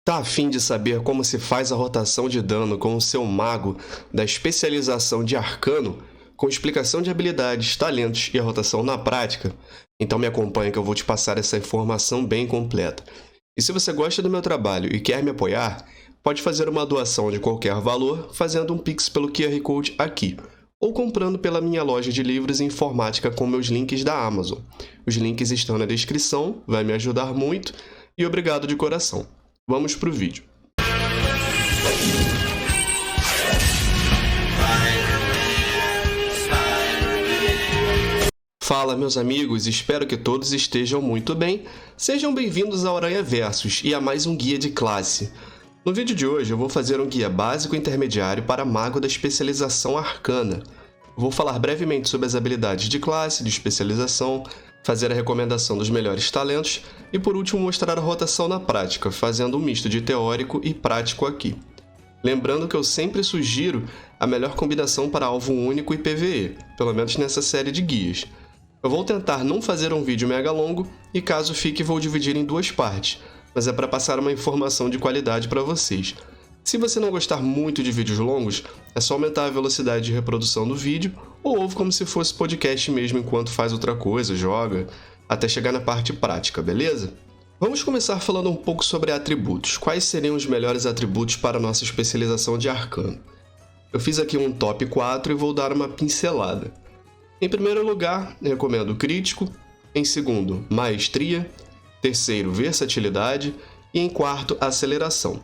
Tá a fim de saber como se faz a rotação de dano com o seu mago da especialização de arcano, com explicação de habilidades, talentos e a rotação na prática? Então me acompanha que eu vou te passar essa informação bem completa. E se você gosta do meu trabalho e quer me apoiar, pode fazer uma doação de qualquer valor fazendo um Pix pelo QR Code aqui, ou comprando pela minha loja de livros e informática com meus links da Amazon. Os links estão na descrição, vai me ajudar muito e obrigado de coração. Vamos pro vídeo. Fala meus amigos, espero que todos estejam muito bem. Sejam bem-vindos ao Aranha Versus e a mais um guia de classe. No vídeo de hoje eu vou fazer um guia básico e intermediário para mago da especialização arcana. Vou falar brevemente sobre as habilidades de classe, de especialização, fazer a recomendação dos melhores talentos e por último mostrar a rotação na prática, fazendo um misto de teórico e prático aqui. Lembrando que eu sempre sugiro a melhor combinação para alvo único e PvE, pelo menos nessa série de guias. Eu vou tentar não fazer um vídeo mega longo e caso fique vou dividir em duas partes, mas é para passar uma informação de qualidade para vocês. Se você não gostar muito de vídeos longos, é só aumentar a velocidade de reprodução do vídeo ou ouve como se fosse podcast mesmo enquanto faz outra coisa, joga, até chegar na parte prática, beleza? Vamos começar falando um pouco sobre atributos. Quais seriam os melhores atributos para a nossa especialização de arcano? Eu fiz aqui um top 4 e vou dar uma pincelada. Em primeiro lugar, recomendo crítico, em segundo, maestria, terceiro, versatilidade e em quarto, aceleração.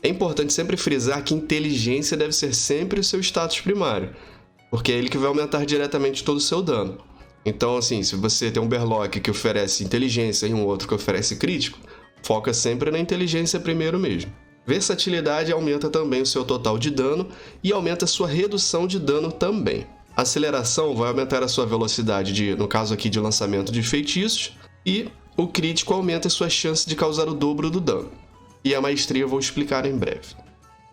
É importante sempre frisar que inteligência deve ser sempre o seu status primário, porque é ele que vai aumentar diretamente todo o seu dano. Então, assim, se você tem um Berlock que oferece inteligência e um outro que oferece crítico, foca sempre na inteligência primeiro mesmo. Versatilidade aumenta também o seu total de dano e aumenta a sua redução de dano também. Aceleração vai aumentar a sua velocidade, no caso aqui de lançamento de feitiços, e o crítico aumenta a sua chance de causar o dobro do dano. E a maestria eu vou explicar em breve.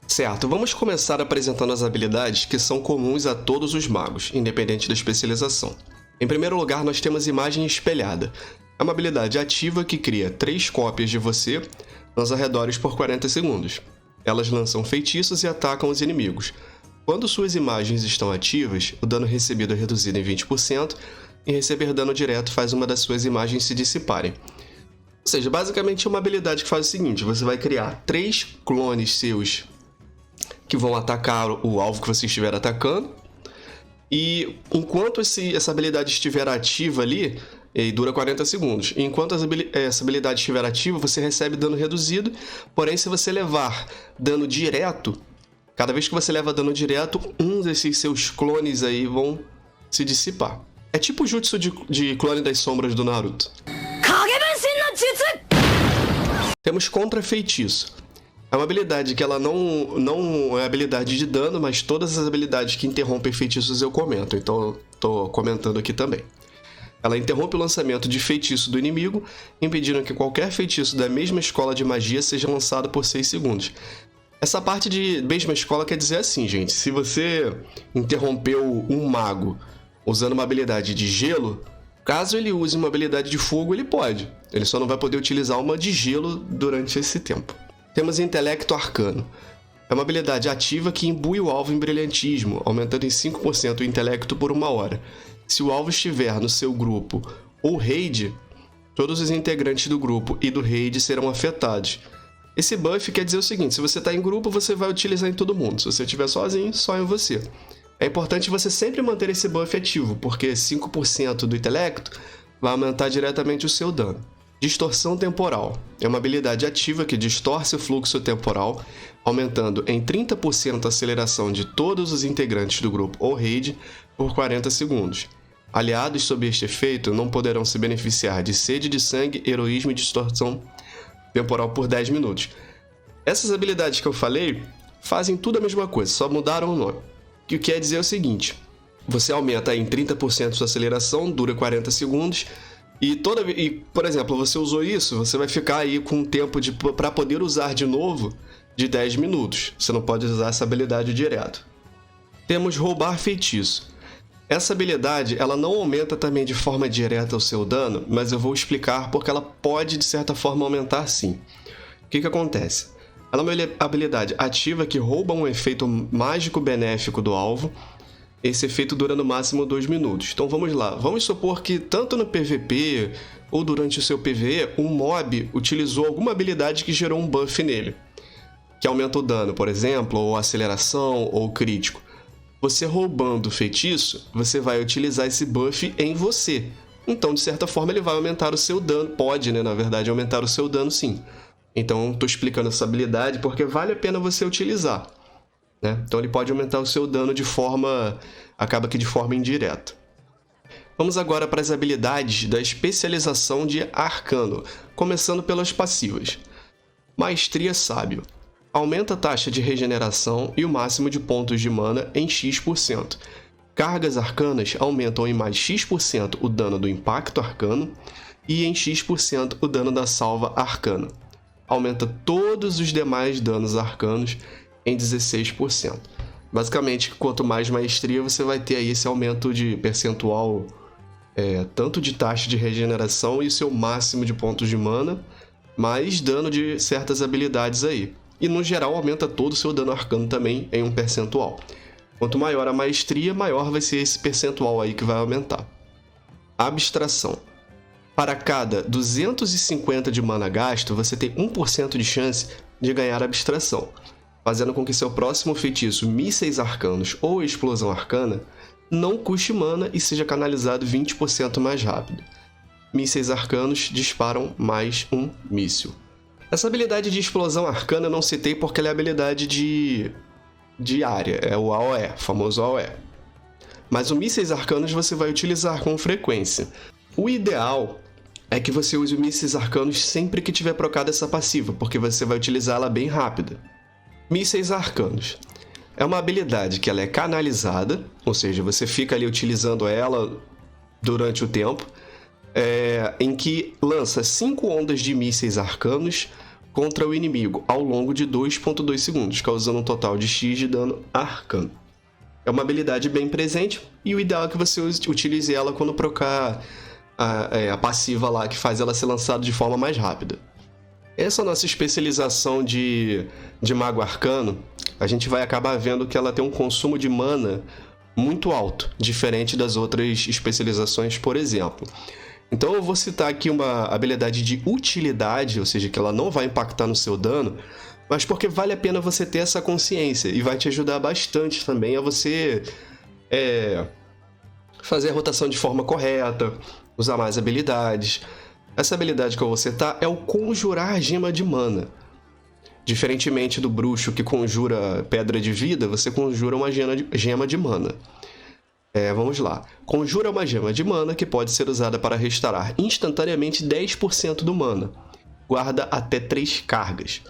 Certo, vamos começar apresentando as habilidades que são comuns a todos os magos, independente da especialização. Em primeiro lugar, nós temos Imagem Espelhada. É uma habilidade ativa que cria 3 cópias de você nos arredores por 40 segundos. Elas lançam feitiços e atacam os inimigos. Quando suas imagens estão ativas, o dano recebido é reduzido em 20% e receber dano direto faz uma das suas imagens se dissiparem. Ou seja, basicamente é uma habilidade que faz o seguinte, você vai criar 3 clones seus que vão atacar o alvo que você estiver atacando, e enquanto essa habilidade estiver ativa ali, e dura 40 segundos, e enquanto essa habilidade estiver ativa, você recebe dano reduzido, porém se você levar dano direto, cada vez que você leva dano direto, um desses seus clones aí vão se dissipar. É tipo o jutsu de clone das sombras do Naruto. Temos Contra-Feitiço. É uma habilidade que ela não é habilidade de dano, mas todas as habilidades que interrompem feitiços eu comento, então eu tô comentando aqui também. Ela interrompe o lançamento de feitiço do inimigo, impedindo que qualquer feitiço da mesma escola de magia seja lançado por 6 segundos. Essa parte de mesma escola quer dizer assim, gente, se você interrompeu um mago usando uma habilidade de gelo, caso ele use uma habilidade de fogo, ele pode. Ele só não vai poder utilizar uma de gelo durante esse tempo. Temos Intelecto Arcano. É uma habilidade ativa que imbui o alvo em brilhantismo, aumentando em 5% o intelecto por 1 hora. Se o alvo estiver no seu grupo ou raid, todos os integrantes do grupo e do raid serão afetados. Esse buff quer dizer o seguinte, se você está em grupo, você vai utilizar em todo mundo. Se você estiver sozinho, só em você. É importante você sempre manter esse buff ativo, porque 5% do intelecto vai aumentar diretamente o seu dano. Distorção Temporal. É uma habilidade ativa que distorce o fluxo temporal, aumentando em 30% a aceleração de todos os integrantes do grupo ou raid por 40 segundos. Aliados sob este efeito não poderão se beneficiar de sede de sangue, heroísmo e distorção temporal por 10 minutos. Essas habilidades que eu falei fazem tudo a mesma coisa, só mudaram o nome. O que quer dizer o seguinte, você aumenta em 30% sua aceleração, dura 40 segundos, e por exemplo, você usou isso, você vai ficar aí com um tempo para poder usar de novo de 10 minutos. Você não pode usar essa habilidade direto. Temos Roubar Feitiço. Essa habilidade ela não aumenta também de forma direta o seu dano, mas eu vou explicar porque ela pode de certa forma aumentar sim. O que acontece? Ela é uma habilidade ativa que rouba um efeito mágico benéfico do alvo. Esse efeito dura no máximo 2 minutos. Então vamos lá. Vamos supor que tanto no PVP ou durante o seu PvE, um mob utilizou alguma habilidade que gerou um buff nele, que aumenta o dano, por exemplo, ou aceleração, ou crítico. Você roubando o feitiço, você vai utilizar esse buff em você. Então, de certa forma, ele vai aumentar o seu dano. Pode, né, na verdade, aumentar o seu dano, sim. Então, estou explicando essa habilidade porque vale a pena você utilizar, né? Então, ele pode aumentar o seu dano de forma... acaba que de forma indireta. Vamos agora para as habilidades da especialização de Arcano, começando pelas passivas. Maestria Sábio. Aumenta a taxa de regeneração e o máximo de pontos de mana em X%. Cargas arcanas aumentam em mais X% o dano do impacto arcano e em X% o dano da salva arcana. Aumenta todos os demais danos arcanos em 16%. Basicamente, quanto mais maestria, você vai ter aí esse aumento de percentual, tanto de taxa de regeneração e o seu máximo de pontos de mana, mais dano de certas habilidades aí. E no geral aumenta todo o seu dano arcano também em um percentual. Quanto maior a maestria, maior vai ser esse percentual aí que vai aumentar. Abstração. Para cada 250 de mana gasto, você tem 1% de chance de ganhar abstração, fazendo com que seu próximo feitiço, mísseis arcanos ou explosão arcana, não custe mana e seja canalizado 20% mais rápido. Mísseis arcanos disparam mais um míssil. Essa habilidade de explosão arcana eu não citei porque ela é a habilidade de área, é o AOE, famoso AOE. Mas o mísseis arcanos você vai utilizar com frequência. O ideal é que você use o mísseis arcanos sempre que tiver procado essa passiva, porque você vai utilizá-la bem rápida. Mísseis arcanos. É uma habilidade que ela é canalizada, ou seja, você fica ali utilizando ela durante o tempo, em que lança 5 ondas de mísseis arcanos contra o inimigo ao longo de 2.2 segundos, causando um total de X de dano arcano. É uma habilidade bem presente e o ideal é que você utilize ela quando procar a passiva lá, que faz ela ser lançada de forma mais rápida. Essa nossa especialização de Mago Arcano, a gente vai acabar vendo que ela tem um consumo de mana muito alto, diferente das outras especializações, por exemplo. Então eu vou citar aqui uma habilidade de utilidade, ou seja, que ela não vai impactar no seu dano, mas porque vale a pena você ter essa consciência e vai te ajudar bastante também a você fazer a rotação de forma correta, usar mais habilidades. Essa habilidade que eu vou citar é o Conjurar Gema de Mana. Diferentemente do bruxo que conjura Pedra de Vida, você conjura uma gema de mana. Vamos lá. Conjura uma gema de mana que pode ser usada para restaurar instantaneamente 10% do mana. Guarda até 3 cargas.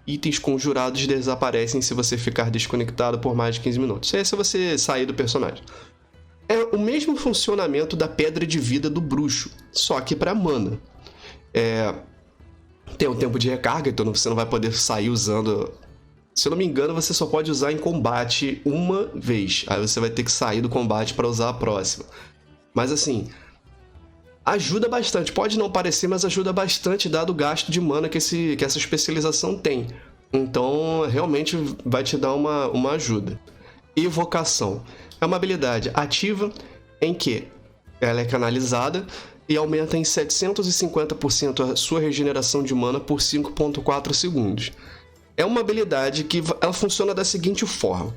Itens conjurados desaparecem se você ficar desconectado por mais de 15 minutos. Isso é se você sair do personagem. É o mesmo funcionamento da Pedra de Vida do bruxo, só que para mana. Tem um tempo de recarga, então você não vai poder sair usando... Se eu não me engano, você só pode usar em combate uma vez. Aí você vai ter que sair do combate para usar a próxima. Mas assim, ajuda bastante. Pode não parecer, mas ajuda bastante dado o gasto de mana que essa especialização tem. Então, realmente vai te dar uma ajuda. Evocação. É uma habilidade ativa em que ela é canalizada e aumenta em 750% a sua regeneração de mana por 5.4 segundos. É uma habilidade que ela funciona da seguinte forma.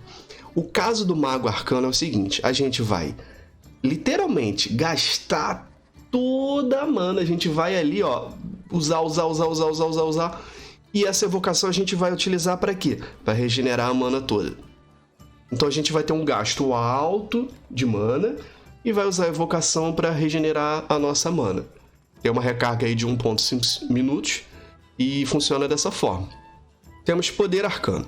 O caso do Mago Arcano é o seguinte, a gente vai literalmente gastar toda a mana, a gente vai ali, usar, e essa evocação a gente vai utilizar para quê? Para regenerar a mana toda. Então a gente vai ter um gasto alto de mana e vai usar a evocação para regenerar a nossa mana. Tem uma recarga aí de 1.5 minutos e funciona dessa forma. Temos Poder Arcano.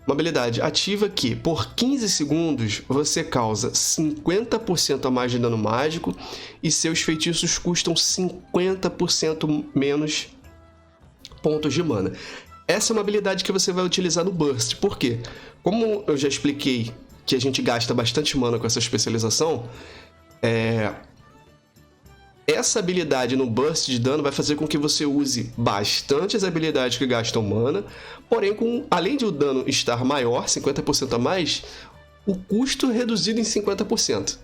Uma habilidade ativa que, por 15 segundos, você causa 50% a mais de dano mágico e seus feitiços custam 50% menos pontos de mana. Essa é uma habilidade que você vai utilizar no Burst. Por quê? Como eu já expliquei que a gente gasta bastante mana com essa especialização, Essa habilidade no burst de dano vai fazer com que você use bastante as habilidades que gastam mana, porém, além de o dano estar maior, 50% a mais, o custo reduzido em 50%.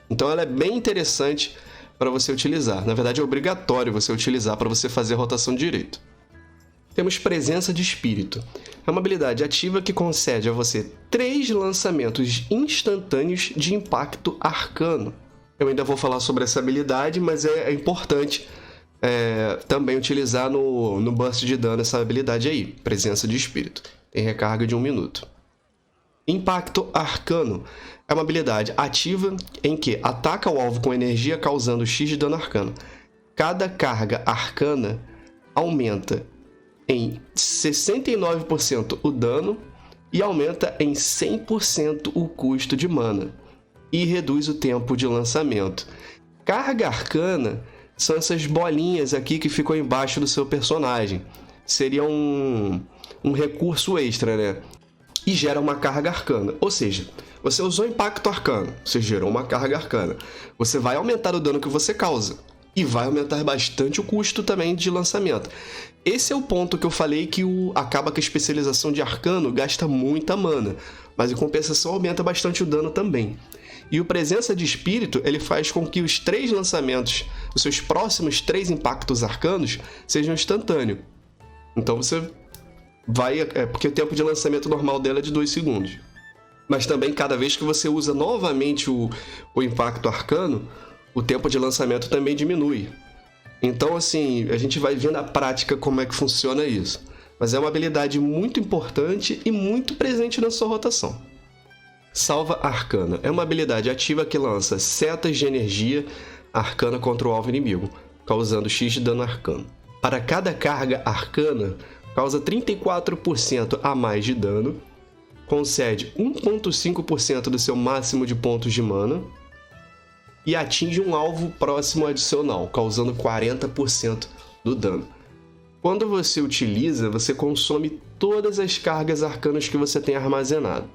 Então ela é bem interessante para você utilizar. Na verdade, é obrigatório você utilizar para você fazer a rotação direito. Temos Presença de Espírito. É uma habilidade ativa que concede a você 3 lançamentos instantâneos de impacto arcano. Eu ainda vou falar sobre essa habilidade, mas é importante também utilizar no burst de dano essa habilidade aí, Presença de Espírito. Tem recarga de 1 minuto. Impacto Arcano é uma habilidade ativa em que ataca o alvo com energia causando X de dano arcano. Cada carga arcana aumenta em 69% o dano e aumenta em 100% o custo de mana e reduz o tempo de lançamento. Carga arcana são essas bolinhas aqui que ficam embaixo do seu personagem. Seria um recurso extra, né? E gera uma carga arcana. Ou seja, você usou impacto arcano, você gerou uma carga arcana. Você vai aumentar o dano que você causa e vai aumentar bastante o custo também de lançamento. Esse é o ponto que eu falei que acaba que a especialização de arcano gasta muita mana, mas em compensação aumenta bastante o dano também. E o Presença de Espírito, ele faz com que os 3 lançamentos, os seus próximos 3 impactos arcanos, sejam instantâneos. Então você vai... porque o tempo de lançamento normal dela é de 2 segundos. Mas também, cada vez que você usa novamente o impacto arcano, o tempo de lançamento também diminui. Então, assim, a gente vai ver na prática como é que funciona isso. Mas é uma habilidade muito importante e muito presente na sua rotação. Salva Arcana. É uma habilidade ativa que lança setas de energia arcana contra o alvo inimigo, causando X de dano arcano. Para cada carga arcana, causa 34% a mais de dano, concede 1,5% do seu máximo de pontos de mana e atinge um alvo próximo adicional, causando 40% do dano. Quando você utiliza, você consome todas as cargas arcanas que você tem armazenado.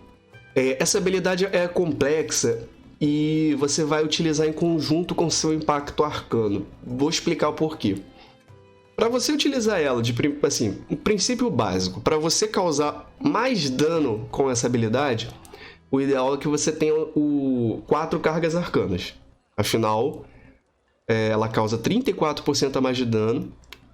Essa habilidade é complexa e você vai utilizar em conjunto com seu impacto arcano. Vou explicar o porquê. Para você utilizar ela, um princípio básico, para você causar mais dano com essa habilidade, o ideal é que você tenha 4 cargas arcanas. Afinal, ela causa 34% a mais de dano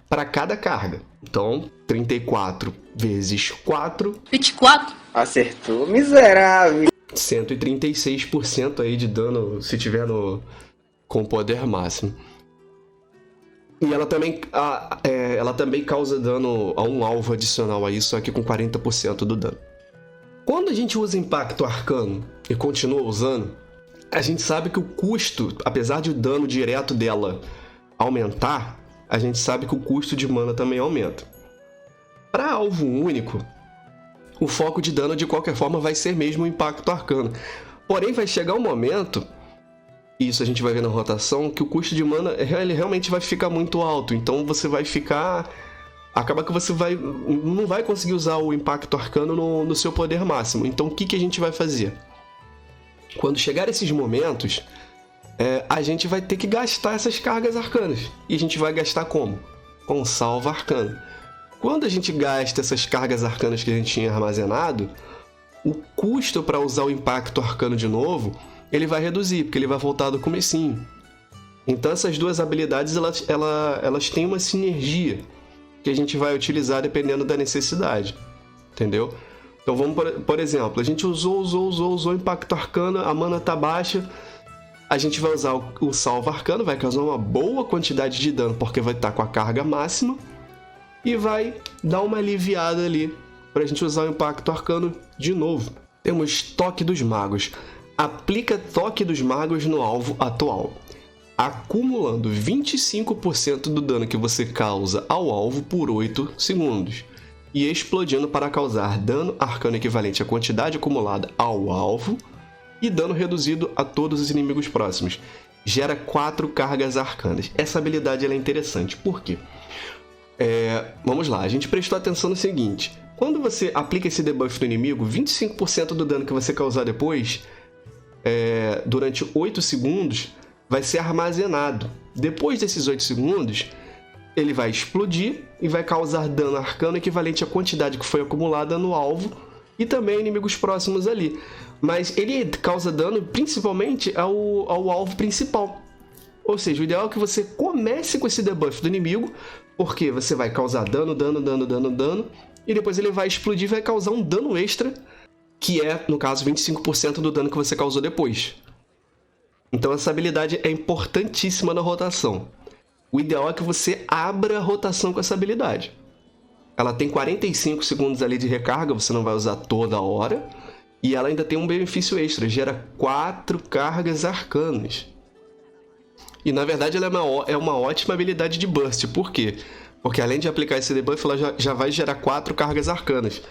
para cada carga. Então, 34 vezes 4... 24? Acertou, miserável! 136% aí de dano se tiver com poder máximo. E ela também causa dano a um alvo adicional a isso, só que com 40% do dano. Quando a gente usa impacto arcano e continua usando, a gente sabe que o custo, apesar de o dano direto dela aumentar, a gente sabe que o custo de mana também aumenta. Para alvo único, o foco de dano de qualquer forma vai ser mesmo o impacto arcano. Porém, vai chegar um momento, e isso a gente vai ver na rotação, que o custo de mana ele realmente vai ficar muito alto. Então você vai ficar... acaba que você não vai conseguir usar o impacto arcano no seu poder máximo. Então o que a gente vai fazer? Quando chegar esses momentos, a gente vai ter que gastar essas cargas arcanas. E a gente vai gastar como? Com salva arcana. Quando a gente gasta essas cargas arcanas que a gente tinha armazenado, o custo para usar o impacto arcano de novo, ele vai reduzir, porque ele vai voltar do comecinho. Então essas duas habilidades, elas têm uma sinergia que a gente vai utilizar dependendo da necessidade, entendeu? Então vamos, por exemplo, a gente usou o impacto arcano, a mana tá baixa, a gente vai usar o salva arcano, vai causar uma boa quantidade de dano, porque vai estar com a carga máxima, e vai dar uma aliviada ali para a gente usar o impacto arcano de novo. Temos Toque dos Magos. Aplica Toque dos Magos no alvo atual, acumulando 25% do dano que você causa ao alvo por 8 segundos e explodindo para causar dano arcano equivalente à quantidade acumulada ao alvo e dano reduzido a todos os inimigos próximos. Gera 4 cargas arcanas. Essa habilidade ela é interessante. Por quê? Vamos lá, a gente prestou atenção no seguinte: quando você aplica esse debuff no inimigo, 25% do dano que você causar depois, durante 8 segundos, vai ser armazenado. Depois desses 8 segundos, ele vai explodir e vai causar dano arcano equivalente à quantidade que foi acumulada no alvo e também inimigos próximos ali. Mas ele causa dano principalmente ao alvo principal. Ou seja, o ideal é que você comece com esse debuff do inimigo, porque você vai causar dano, e depois ele vai explodir e vai causar um dano extra, que é, no caso, 25% do dano que você causou depois. Então essa habilidade é importantíssima na rotação. O ideal é que você abra a rotação com essa habilidade. Ela tem 45 segundos ali de recarga, você não vai usar toda hora. E ela ainda tem um benefício extra, gera 4 cargas arcanas. E na verdade ela é uma ótima habilidade de burst. Por quê? Porque além de aplicar esse debuff, ela já vai gerar 4 cargas arcanas.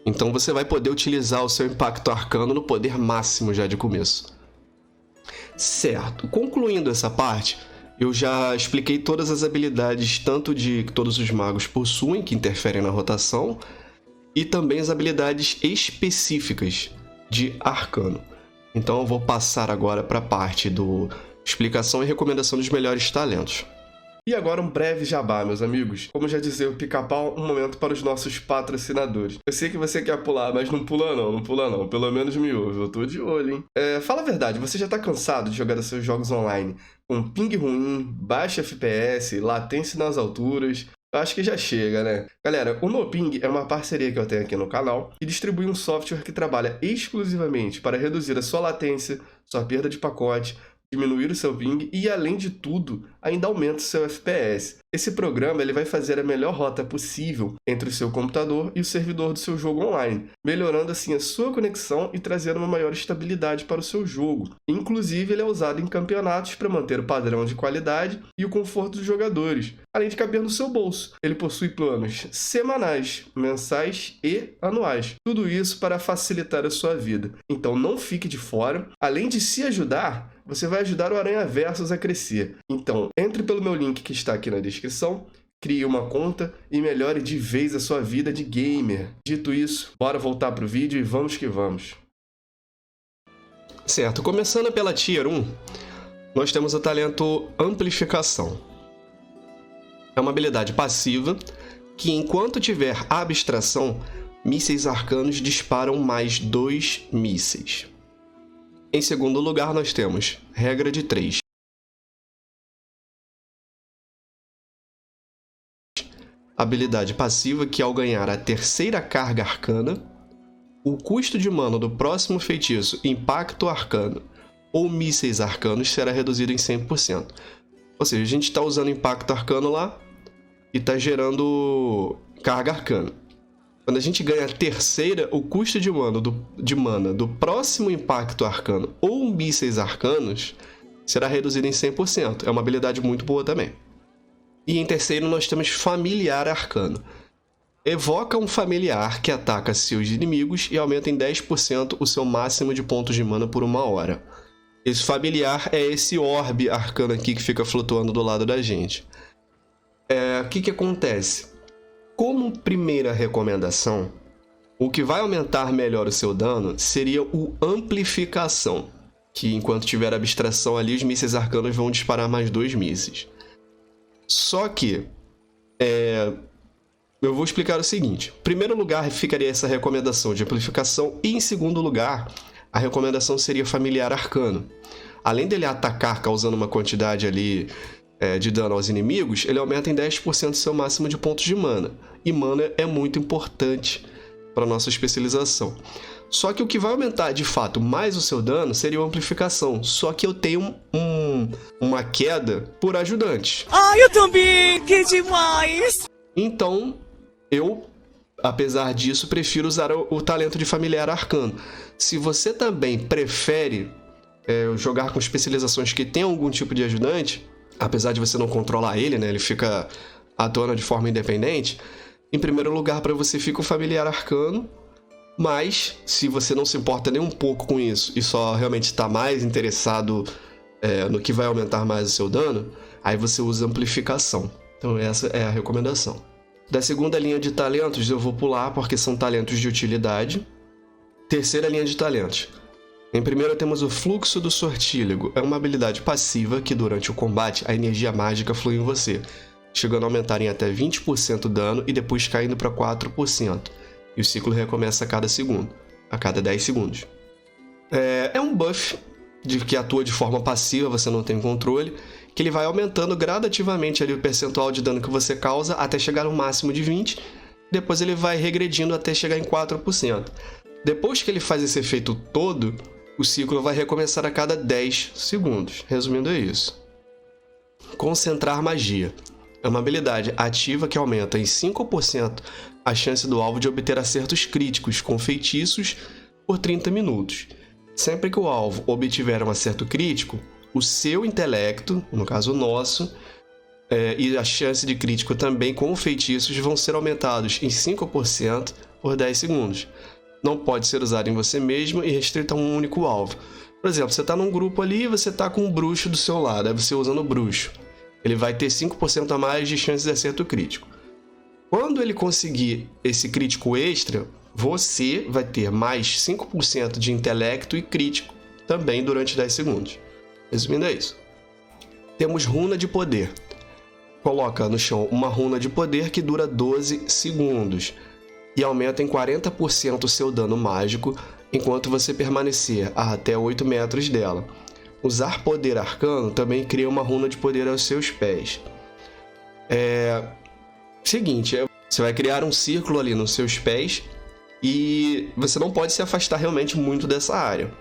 Então você vai poder utilizar o seu impacto arcano no poder máximo já de começo. Certo, concluindo essa parte, eu já expliquei todas as habilidades, tanto que todos os magos possuem, que interferem na rotação, e também as habilidades específicas de arcano. Então eu vou passar agora para a parte do explicação e recomendação dos melhores talentos. E agora um breve jabá, meus amigos. Como já dizia o Pica-Pau, um momento para os nossos patrocinadores. Eu sei que você quer pular, mas não pula não. Pelo menos me ouve, eu tô de olho, hein? Fala a verdade, você já tá cansado de jogar seus jogos online com ping ruim, baixa FPS, latência nas alturas? Eu acho que já chega, né? Galera, o NoPing é uma parceria que eu tenho aqui no canal e distribui um software que trabalha exclusivamente para reduzir a sua latência, sua perda de pacote, diminuir o seu ping e, além de tudo, ainda aumenta o seu FPS. Esse programa ele vai fazer a melhor rota possível entre o seu computador e o servidor do seu jogo online, melhorando assim a sua conexão e trazendo uma maior estabilidade para o seu jogo. Inclusive, ele é usado em campeonatos para manter o padrão de qualidade e o conforto dos jogadores, além de caber no seu bolso. Ele possui planos semanais, mensais e anuais. Tudo isso para facilitar a sua vida. Então não fique de fora. Além de se ajudar, você vai ajudar o Aranha Versus a crescer. Então, entre pelo meu link que está aqui na descrição, crie uma conta e melhore de vez a sua vida de gamer. Dito isso, bora voltar pro vídeo e vamos que vamos. Certo, começando pela Tier 1, nós temos o talento Amplificação. É uma habilidade passiva que, enquanto tiver abstração, mísseis arcanos disparam mais 2 mísseis. Em segundo lugar, nós temos Regra de 3. Habilidade passiva que, ao ganhar a terceira carga arcana, o custo de mana do próximo feitiço Impacto Arcano ou mísseis arcanos será reduzido em 100%. Ou seja, a gente está usando Impacto Arcano lá e está gerando carga arcana. Quando a gente ganha a terceira, o custo de mana do próximo Impacto Arcano ou mísseis arcanos será reduzido em 100%. É uma habilidade muito boa também. E em terceiro nós temos Familiar Arcano. Evoca um familiar que ataca seus inimigos e aumenta em 10% o seu máximo de pontos de mana por 1 hora. Esse familiar é esse orbe arcano aqui que fica flutuando do lado da gente. O que acontece? Como primeira recomendação, o que vai aumentar melhor o seu dano seria o Amplificação, que enquanto tiver abstração ali, os mísseis arcanos vão disparar mais 2 mísseis. Só que, eu vou explicar o seguinte. Em primeiro lugar, ficaria essa recomendação de Amplificação e, em segundo lugar, a recomendação seria Familiar Arcano. Além dele atacar causando uma quantidade ali de dano aos inimigos, ele aumenta em 10% o seu máximo de pontos de mana. E mana é muito importante para a nossa especialização. Só que o que vai aumentar de fato mais o seu dano seria a Amplificação. Só que eu tenho uma queda por ajudante. Eu também! Que demais! Então, eu, apesar disso, prefiro usar o talento de Familiar Arcano. Se você também prefere jogar com especializações que tem algum tipo de ajudante, apesar de você não controlar ele, né? Ele fica atuando de forma independente. Em primeiro lugar, para você fica o Familiar Arcano. Mas, se você não se importa nem um pouco com isso e só realmente está mais interessado no que vai aumentar mais o seu dano, aí você usa Amplificação. Então essa é a recomendação. Da segunda linha de talentos eu vou pular porque são talentos de utilidade. Terceira linha de talentos. Em primeiro temos o Fluxo do Sortílego. É uma habilidade passiva que durante o combate a energia mágica flui em você, chegando a aumentar em até 20% o dano e depois caindo para 4%. E o ciclo recomeça a cada 10 segundos. É um buff que atua de forma passiva, você não tem controle, que ele vai aumentando gradativamente ali o percentual de dano que você causa até chegar no máximo de 20%, depois ele vai regredindo até chegar em 4%. Depois que ele faz esse efeito todo, o ciclo vai recomeçar a cada 10 segundos. Resumindo, é isso. Concentrar Magia. É uma habilidade ativa que aumenta em 5% a chance do alvo de obter acertos críticos com feitiços por 30 minutos. Sempre que o alvo obtiver um acerto crítico, o seu intelecto, no caso o nosso, e a chance de crítico também com feitiços vão ser aumentados em 5% por 10 segundos. Não pode ser usado em você mesmo e restrito a um único alvo. Por exemplo, você está num grupo ali e você está com um bruxo do seu lado, aí você usa no bruxo. Ele vai ter 5% a mais de chance de acerto crítico. Quando ele conseguir esse crítico extra, você vai ter mais 5% de intelecto e crítico também durante 10 segundos. Resumindo, é isso. Temos Runa de Poder. Coloca no chão uma runa de poder que dura 12 segundos e aumenta em 40% o seu dano mágico enquanto você permanecer a até 8 metros dela. Usar Poder Arcano também cria uma runa de poder aos seus pés. Seguinte, você vai criar um círculo ali nos seus pés e você não pode se afastar realmente muito dessa área.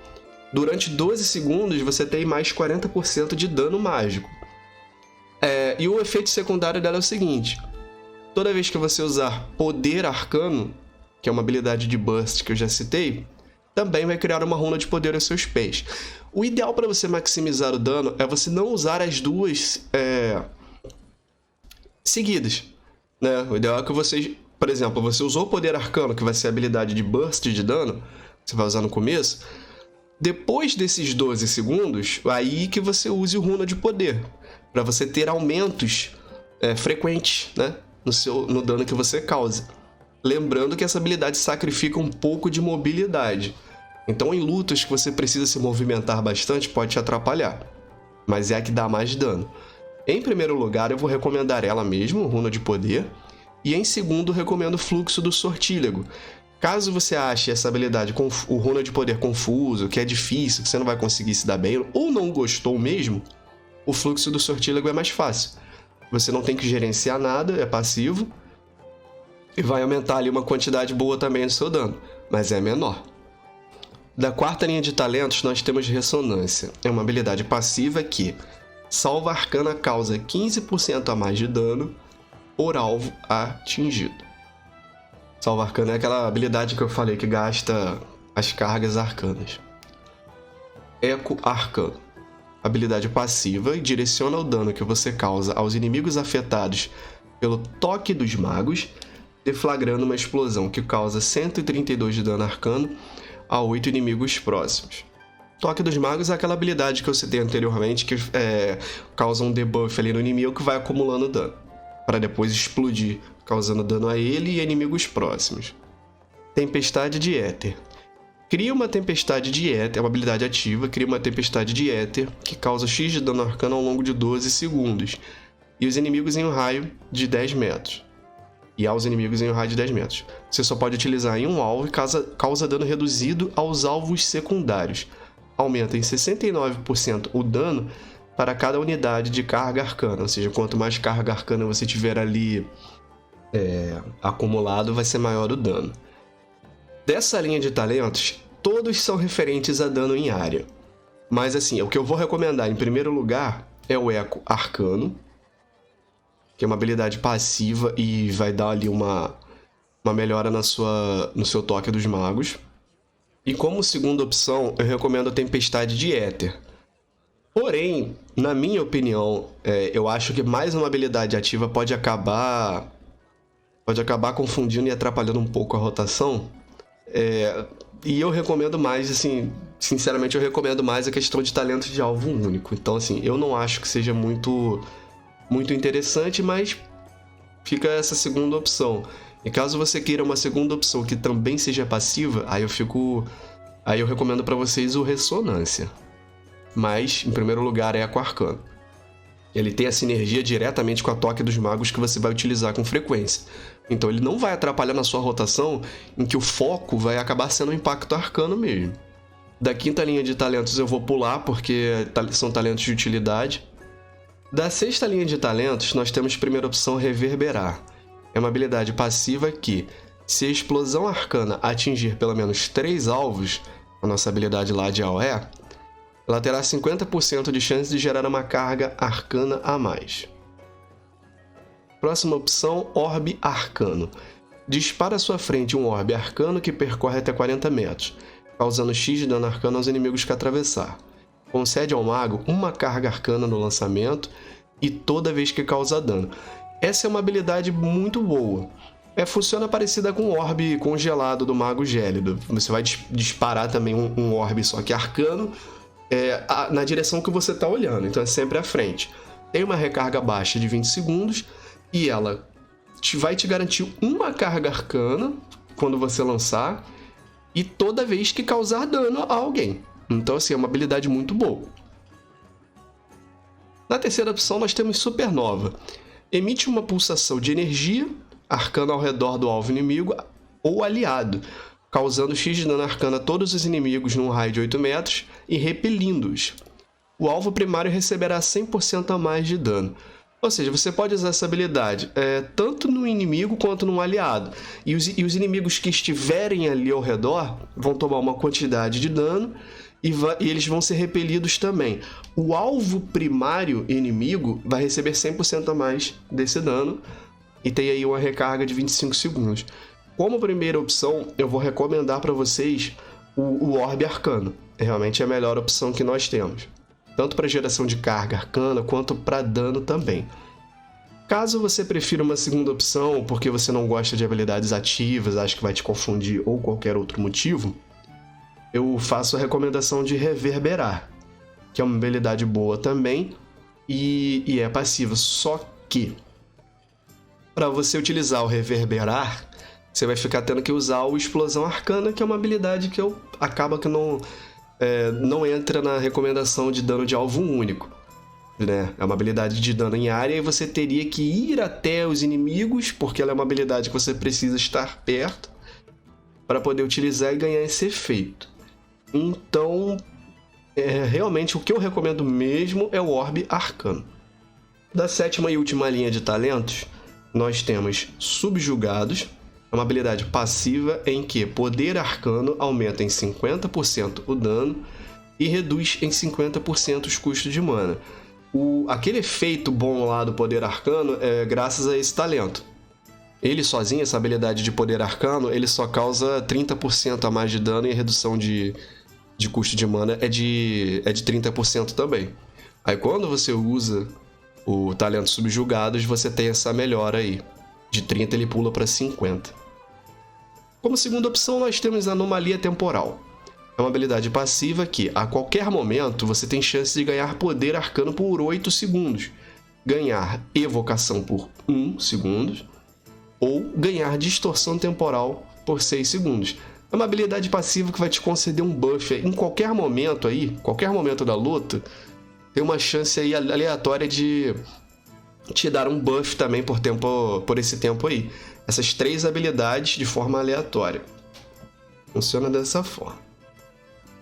Durante 12 segundos você tem mais 40% de dano mágico. E o efeito secundário dela é o seguinte: toda vez que você usar Poder Arcano, que é uma habilidade de burst que eu já citei, também vai criar uma runa de poder aos seus pés. O ideal para você maximizar o dano é você não usar as duas seguidas, né? O ideal é que você, por exemplo, você usou o Poder Arcano, que vai ser a habilidade de burst de dano, que você vai usar no começo. Depois desses 12 segundos, aí que você use o Runa de Poder, para você ter aumentos frequentes, né, no dano que você causa. Lembrando que essa habilidade sacrifica um pouco de mobilidade. Então, em lutas que você precisa se movimentar bastante, pode te atrapalhar. Mas é a que dá mais dano. Em primeiro lugar, eu vou recomendar ela mesmo, Runa de Poder. E em segundo, recomendo o Fluxo do Sortílego. Caso você ache essa habilidade com o Runa de Poder confuso, que é difícil, que você não vai conseguir se dar bem, ou não gostou mesmo, o Fluxo do Sortílego é mais fácil. Você não tem que gerenciar nada, é passivo. E vai aumentar ali uma quantidade boa também do seu dano, mas é menor. Da quarta linha de talentos, nós temos Ressonância. É uma habilidade passiva que Salva Arcana causa 15% a mais de dano por alvo atingido. Salva Arcana é aquela habilidade que eu falei que gasta as cargas arcanas. Eco Arcano. Habilidade passiva e direciona o dano que você causa aos inimigos afetados pelo toque dos magos, deflagrando uma explosão que causa 132 de dano arcano a 8 inimigos próximos. Toque dos magos é aquela habilidade que eu citei anteriormente que causa um debuff ali no inimigo que vai acumulando dano, para depois explodir, causando dano a ele e a inimigos próximos. Tempestade de Éter. Cria uma tempestade de éter, é uma habilidade ativa, cria uma tempestade de éter que causa X de dano arcano ao longo de 12 segundos. E os inimigos em um raio de 10 metros. E aos inimigos em um raio de 10 metros. Você só pode utilizar em um alvo e causa dano reduzido aos alvos secundários. Aumenta em 69% o dano para cada unidade de carga arcana. Ou seja, quanto mais carga arcana você tiver ali acumulado, vai ser maior o dano. Dessa linha de talentos, todos são referentes a dano em área. Mas assim, o que eu vou recomendar em primeiro lugar é o Eco Arcano, que é uma habilidade passiva e vai dar ali uma melhora no seu toque dos magos. E como segunda opção, eu recomendo a Tempestade de Éter. Porém, na minha opinião, eu acho que mais uma habilidade ativa pode acabar confundindo e atrapalhando um pouco a rotação. E eu recomendo mais, assim, sinceramente eu recomendo mais a questão de talentos de alvo único. Então, assim, eu não acho que seja muito interessante, mas fica essa segunda opção. E caso você queira uma segunda opção que também seja passiva, aí eu fico Aí eu recomendo para vocês o Ressonância. Mas, em primeiro lugar, é com Arcano. Ele tem a sinergia diretamente com a Toque dos Magos que você vai utilizar com frequência. Então ele não vai atrapalhar na sua rotação, em que o foco vai acabar sendo o Impacto Arcano mesmo. Da quinta linha de talentos eu vou pular, porque são talentos de utilidade. Da sexta linha de talentos, nós temos primeira opção Reverberar. É uma habilidade passiva que, se a explosão arcana atingir pelo menos 3 alvos, a nossa habilidade lá de AOE, ela terá 50% de chance de gerar uma carga arcana a mais. Próxima opção, Orbe Arcano. Dispara à sua frente um orbe arcano que percorre até 40 metros, causando X de dano arcano aos inimigos que atravessar. Concede ao mago uma carga arcana no lançamento e toda vez que causa dano. Essa é uma habilidade muito boa. Funciona parecida com o orbe congelado do mago gélido. Você vai disparar também um orbe só que arcano na direção que você está olhando, então é sempre à frente. Tem uma recarga baixa de 20 segundos e ela vai te garantir uma carga arcana quando você lançar e toda vez que causar dano a alguém. Então, assim, é uma habilidade muito boa. Na terceira opção, nós temos Supernova. Emite uma pulsação de energia arcana ao redor do alvo inimigo ou aliado, causando X de dano arcano a todos os inimigos num raio de 8 metros e repelindo-os. O alvo primário receberá 100% a mais de dano. Ou seja, você pode usar essa habilidade tanto no inimigo quanto no aliado. E os inimigos que estiverem ali ao redor vão tomar uma quantidade de dano e eles vão ser repelidos também. O alvo primário inimigo vai receber 100% a mais desse dano e tem aí uma recarga de 25 segundos. Como primeira opção, eu vou recomendar para vocês o Orbe Arcano. Realmente é a melhor opção que nós temos, tanto para geração de carga arcana quanto para dano também. Caso você prefira uma segunda opção, porque você não gosta de habilidades ativas, acha que vai te confundir ou qualquer outro motivo, eu faço a recomendação de Reverberar, que é uma habilidade boa também e é passiva. Só que, para você utilizar o Reverberar, você vai ficar tendo que usar o Explosão Arcana, que é uma habilidade que acaba que não entra na recomendação de dano de alvo único, né? É uma habilidade de dano em área e você teria que ir até os inimigos, porque ela é uma habilidade que você precisa estar perto para poder utilizar e ganhar esse efeito. Então, realmente o que eu recomendo mesmo é o Orbe Arcano. Da sétima e última linha de talentos, nós temos Subjugados. É uma habilidade passiva em que Poder Arcano aumenta em 50% o dano e reduz em 50% os custos de mana. Aquele efeito bom lá do Poder Arcano é graças a esse talento. Ele sozinho, essa habilidade de Poder Arcano, ele só causa 30% a mais de dano e a redução de custo de mana é de 30% também. Aí quando você usa o talento Subjugados, você tem essa melhora aí. De 30 ele pula para 50. Como segunda opção, nós temos Anomalia Temporal. É uma habilidade passiva que, a qualquer momento, você tem chance de ganhar Poder Arcano por 8 segundos, ganhar Evocação por 1 segundo, ou ganhar Distorção Temporal por 6 segundos. É uma habilidade passiva que vai te conceder um buff em qualquer momento aí, qualquer momento da luta, tem uma chance aí aleatória de te dar um buff também por esse tempo aí. Essas 3 habilidades de forma aleatória. Funciona dessa forma.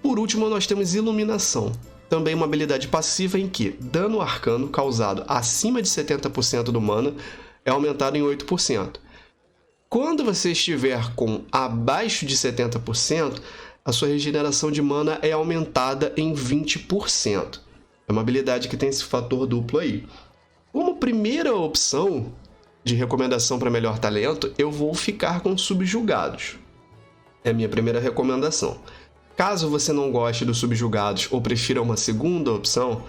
Por último, nós temos Iluminação. Também uma habilidade passiva em que dano arcano causado acima de 70% do mana é aumentado em 8%. Quando você estiver com abaixo de 70%, a sua regeneração de mana é aumentada em 20%. É uma habilidade que tem esse fator duplo aí. Como primeira opção de recomendação para melhor talento, eu vou ficar com Subjugados. É a minha primeira recomendação. Caso você não goste dos Subjugados ou prefira uma segunda opção,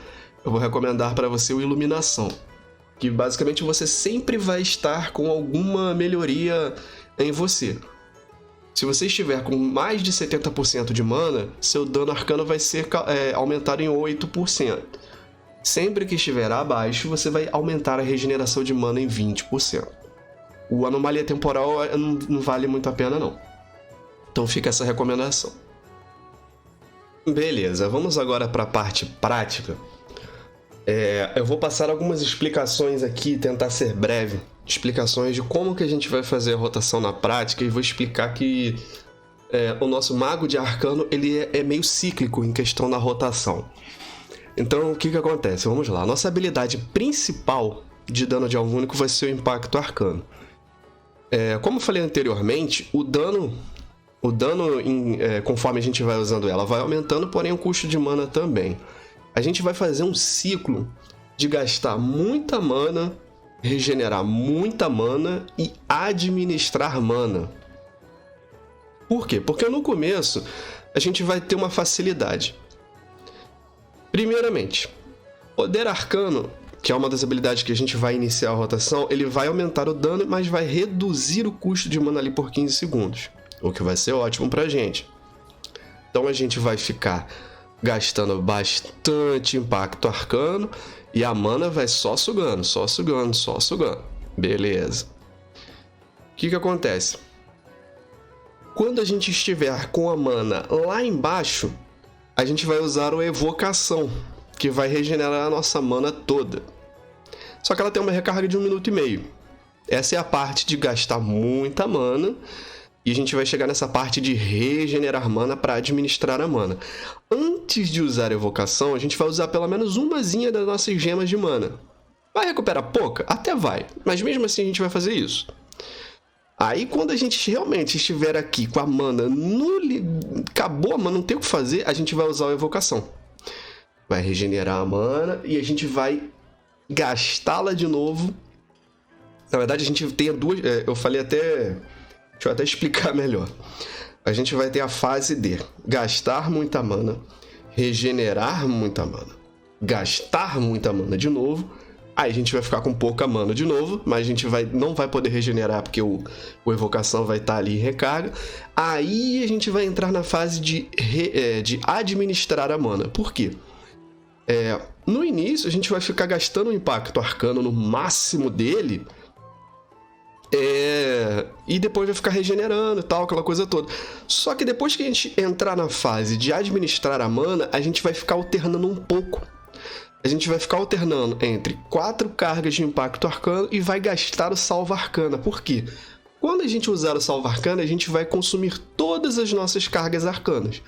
eu vou recomendar para você o Iluminação, que basicamente você sempre vai estar com alguma melhoria em você. Se você estiver com mais de 70% de mana, seu dano arcano vai ser aumentado em 8%. Sempre que estiver abaixo, você vai aumentar a regeneração de mana em 20%. O Anomalia Temporal não vale muito a pena, não. Então fica essa recomendação. Beleza, vamos agora para a parte prática. Eu vou passar algumas explicações aqui, tentar ser breve. Explicações de como que a gente vai fazer a rotação na prática e vou explicar que o nosso mago de arcano ele é meio cíclico em questão da rotação. Então, o que acontece? Vamos lá. Nossa habilidade principal de dano de alvo único vai ser o impacto arcano. Como eu falei anteriormente, o dano conforme a gente vai usando ela, vai aumentando, porém o custo de mana também. A gente vai fazer um ciclo de gastar muita mana, regenerar muita mana e administrar mana. Por quê? Porque no começo a gente vai ter uma facilidade. Primeiramente, poder arcano, que é uma das habilidades que a gente vai iniciar a rotação, ele vai aumentar o dano, mas vai reduzir o custo de mana ali por 15 segundos. O que vai ser ótimo pra gente. Então a gente vai ficar gastando bastante impacto arcano e a mana vai só sugando. Beleza. O que acontece? Quando a gente estiver com a mana lá embaixo, a gente vai usar o Evocação, que vai regenerar a nossa mana toda. Só que ela tem uma recarga de 1 minuto e meio. Essa é a parte de gastar muita mana. E a gente vai chegar nessa parte de regenerar mana para administrar a mana. Antes de usar a evocação, a gente vai usar pelo menos umazinha das nossas gemas de mana. Vai recuperar pouca? Até vai, mas mesmo assim a gente vai fazer isso. Aí quando a gente realmente estiver aqui com a mana acabou a mana, não tem o que fazer, a gente vai usar a evocação. Vai regenerar a mana e a gente vai gastá-la de novo. Na verdade a gente tem duas... eu falei até... Deixa eu até explicar melhor. A gente vai ter a fase de gastar muita mana, regenerar muita mana, gastar muita mana de novo. Aí a gente vai ficar com pouca mana de novo, mas a gente não vai poder regenerar porque o evocação vai estar ali em recarga. Aí a gente vai entrar na fase de administrar a mana. Por quê? No início a gente vai ficar gastando o impacto arcano no máximo dele. E depois vai ficar regenerando e tal, aquela coisa toda. Só que depois que a gente entrar na fase de administrar a mana, a gente vai ficar alternando um pouco. A gente vai ficar alternando entre 4 cargas de impacto arcano e vai gastar o salva arcana. Por quê? Quando a gente usar o salva arcana, a gente vai consumir todas as nossas cargas arcanas.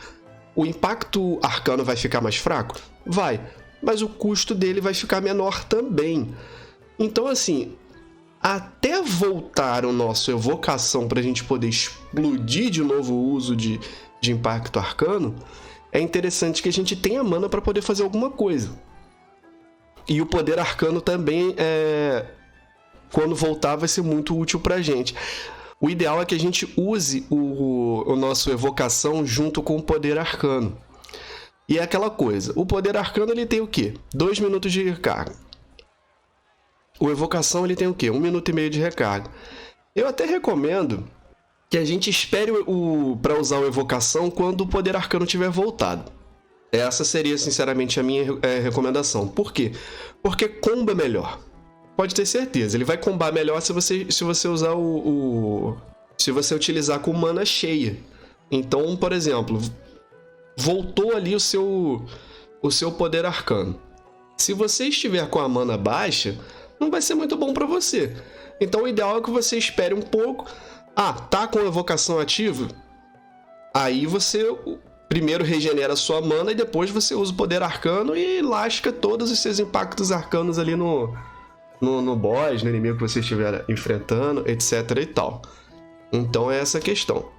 O impacto arcano vai ficar mais fraco? Vai, mas o custo dele vai ficar menor também. Então assim... Até voltar o nosso evocação para a gente poder explodir de novo o uso de impacto arcano, é interessante que a gente tenha mana para poder fazer alguma coisa. E o poder arcano também, quando voltar, vai ser muito útil para a gente. O ideal é que a gente use o nosso evocação junto com o poder arcano. E é aquela coisa, o poder arcano ele tem o quê? 2 minutos de recarga. O evocação ele tem o quê? 1 minuto e meio de recarga. Eu até recomendo que a gente espere para usar o evocação quando o poder arcano tiver voltado. Essa seria, sinceramente, a minha recomendação. Por quê? Porque comba melhor. Pode ter certeza. Ele vai combar melhor se você usar se você utilizar com mana cheia. Então, por exemplo, voltou ali o seu poder arcano. Se você estiver com a mana baixa, não vai ser muito bom para você. Então o ideal é que você espere um pouco. Tá com a evocação ativa? Aí você primeiro regenera a sua mana e depois você usa o poder arcano e lasca todos os seus impactos arcanos ali no boss, no inimigo que você estiver enfrentando, etc e tal. Então é essa a questão.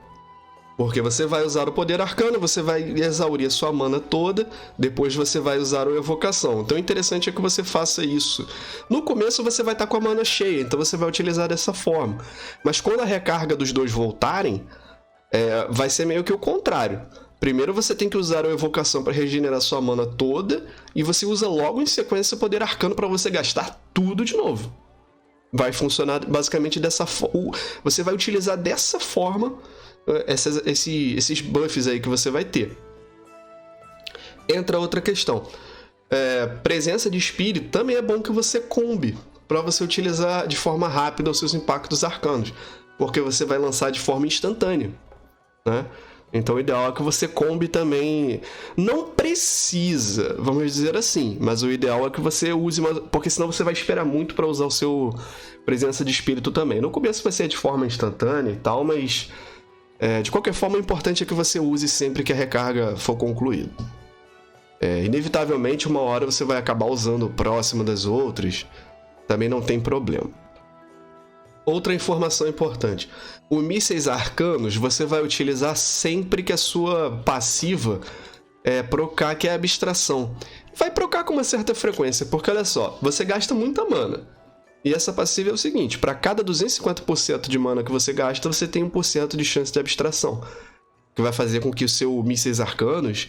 Porque você vai usar o poder arcano, você vai exaurir a sua mana toda, depois você vai usar o evocação. Então o interessante é que você faça isso. No começo você vai estar com a mana cheia, então você vai utilizar dessa forma. Mas quando a recarga dos dois voltarem, vai ser meio que o contrário. Primeiro você tem que usar a evocação para regenerar sua mana toda, e você usa logo em sequência o poder arcano para você gastar tudo de novo. Vai funcionar basicamente dessa forma. Você vai utilizar dessa forma esses buffs aí que você vai ter. Entra outra questão. Presença de espírito também é bom que você combe para você utilizar de forma rápida os seus impactos arcanos, porque você vai lançar de forma instantânea, né? Então o ideal é que você combe também. Não precisa, vamos dizer assim, mas o ideal é que você use, porque senão você vai esperar muito para usar o seu presença de espírito também. No começo vai ser de forma instantânea e tal, mas de qualquer forma o importante é que você use sempre que a recarga for concluída. Inevitavelmente uma hora você vai acabar usando próximo das outras, também não tem problema. Outra informação importante: o mísseis arcanos você vai utilizar sempre que a sua passiva procar, que é a abstração. Vai procar com uma certa frequência, porque olha só, você gasta muita mana. E essa passiva é o seguinte: para cada 250% de mana que você gasta, você tem 1% de chance de abstração, que vai fazer com que o seu mísseis arcanos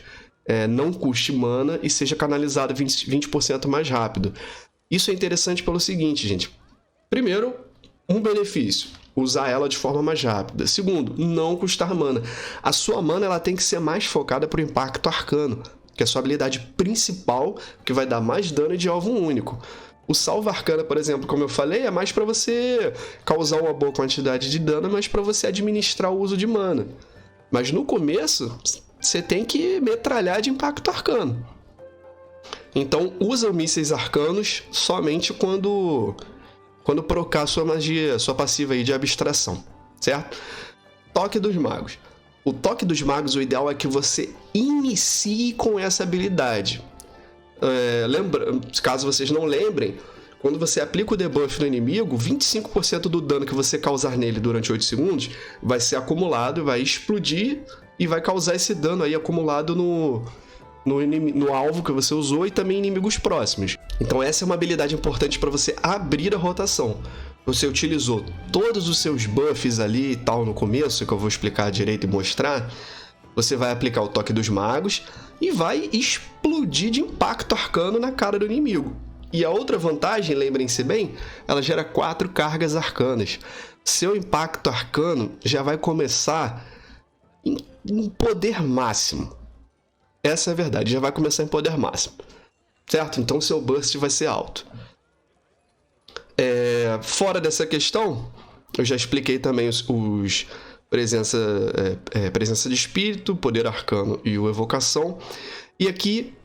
não custe mana e seja canalizado 20% mais rápido. Isso é interessante pelo seguinte, gente. Primeiro, um benefício: usar ela de forma mais rápida. Segundo, não custar mana. A sua mana ela tem que ser mais focada para o impacto arcano, que é a sua habilidade principal, que vai dar mais dano de alvo único. O salva arcana, por exemplo, como eu falei, é mais para você causar uma boa quantidade de dano, mas para você administrar o uso de mana. Mas no começo, você tem que metralhar de impacto arcano. Então, usa os mísseis arcanos somente quando procar sua magia, sua passiva aí de abstração, certo? Toque dos magos. O toque dos magos, o ideal é que você inicie com essa habilidade. Caso vocês não lembrem, quando você aplica o debuff no inimigo, 25% do dano que você causar nele durante 8 segundos vai ser acumulado, vai explodir e vai causar esse dano aí acumulado no alvo que você usou e também inimigos próximos. Então essa é uma habilidade importante para você abrir a rotação. Você utilizou todos os seus buffs ali e tal no começo, que eu vou explicar direito e mostrar. Você vai aplicar o toque dos magos e vai explodir de impacto arcano na cara do inimigo. E a outra vantagem, lembrem-se bem, ela gera 4 cargas arcanas. Seu impacto arcano já vai começar em poder máximo. Essa é a verdade, já vai começar em poder máximo, certo? Então seu burst vai ser alto. Fora dessa questão, eu já expliquei também os presença de espírito, poder arcano e o evocação. E aqui,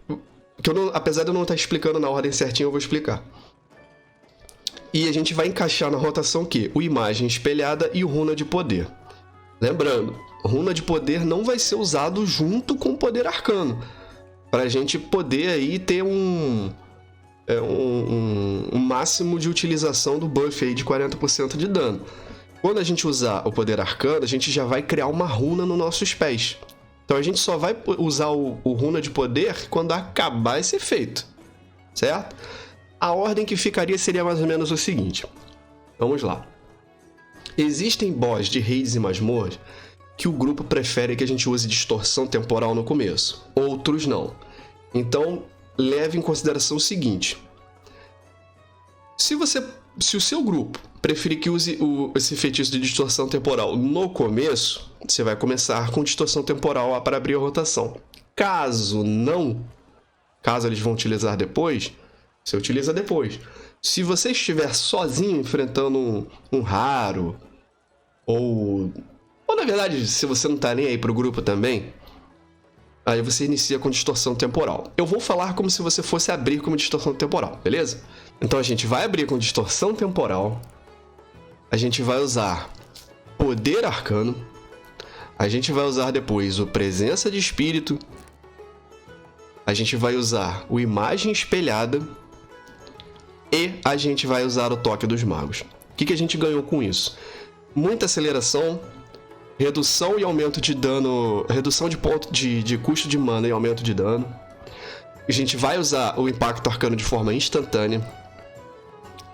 apesar de eu não estar explicando na ordem certinha, eu vou explicar. E a gente vai encaixar na rotação o imagem espelhada e o runa de poder. Lembrando, runa de poder não vai ser usado junto com o poder arcano, para a gente poder aí ter um máximo de utilização do buff aí de 40% de dano. Quando a gente usar o poder arcano, a gente já vai criar uma runa nos nossos pés. Então a gente só vai usar o runa de poder quando acabar esse efeito, certo? A ordem que ficaria seria mais ou menos o seguinte. Vamos lá. Existem boss de raids e masmorras que o grupo prefere que a gente use distorção temporal no começo. Outros não. Então, leve em consideração o seguinte. Se o seu grupo preferir que use esse feitiço de distorção temporal no começo, você vai começar com distorção temporal para abrir a rotação. Caso eles vão utilizar depois, você utiliza depois. Se você estiver sozinho enfrentando um raro, ou na verdade, se você não tá nem aí pro grupo também, aí você inicia com distorção temporal. Eu vou falar como se você fosse abrir com distorção temporal, beleza? Então a gente vai abrir com distorção temporal, a gente vai usar poder arcano, a gente vai usar depois o presença de espírito, a gente vai usar o imagem espelhada e a gente vai usar o toque dos magos. O que a gente ganhou com isso? Muita aceleração, redução e aumento de dano, redução de ponto de custo de mana e aumento de dano. A gente vai usar o impacto arcano de forma instantânea.